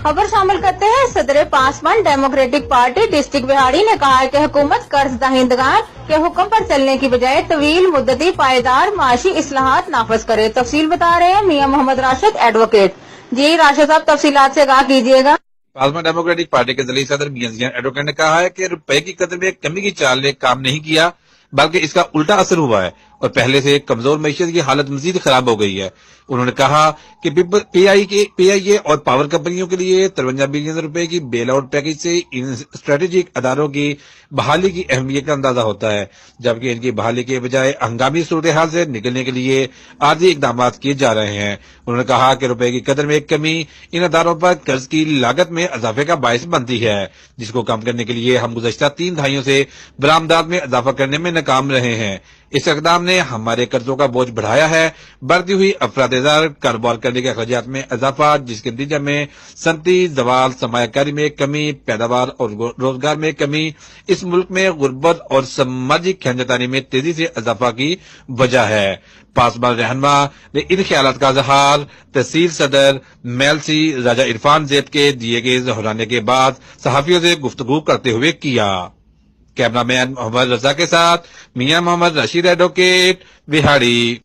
खबर शामिल करते हैं। सदर पासवान डेमोक्रेटिक पार्टी डिस्ट्रिक्ट बिहाड़ी ने कहा है कि हुकूमत कर्ज दहिंदगान के हुक्म पर चलने की बजाय तवील मुद्दती पायदार माशी इस्लाहात नाफज करे। तफसील बता रहे हैं मियां मोहम्मद राशिद एडवोकेट। जी राशिद साहब, तफसीलात से आगाह कीजिएगा। पासवान डेमोक्रेटिक पार्टी के दलील सदर मियां जियान एडवोकेट ने कहा है कि रुपए की कदर में कमी की चाल ने काम नहीं किया, बल्कि इसका उल्टा असर हुआ है और पहले से कमजोर मैशियत की हालत मजीद खराब हो गई है। उन्होंने कहा कि पीआईए और पावर कंपनियों के लिए 53 बिलियन रुपए की बेल आउट पैकेज से इन स्ट्रेटेजिक अदारों की बहाली की अहमियत का अंदाजा होता है, जबकि इनकी बहाली के बजाय हंगामी सूरत हाल से निकलने के लिए आर्जी इकदाम किए जा रहे हैं। उन्होंने कहा कि रुपए की कदर में कमी इन अदारों पर कर्ज की लागत में इजाफे का बायस बनती है, जिसको कम करने के लिए हम गुज़श्ता 3 दहाइयों से बरामदात में इजाफा करने में नाकाम रहे हैं। इस इक़दाम ने हमारे कर्जों का बोझ बढ़ाया है। बढ़ती हुई अफरादेदार कारोबार करने के अखराजात में इजाफा, जिसके नतीजे में सनती जवाल, सरमायाकारी में कमी, पैदावार और रोजगार में कमी इस मुल्क में गुर्बत और सामाजिक खंजतानी में तेजी से इजाफा की वजह है। पासवान रहनुमा ने इन ख्यालात का इजहार तहसील सदर मेलसी राजा इरफान ज़ैद के दिए गए दोहराने के बाद सहाफियों से गुफ्तगू करते हुए किया। कैमरामैन मोहम्मद रजा के साथ मियां मोहम्मद रशीद एडवोकेट, बिहाड़ी।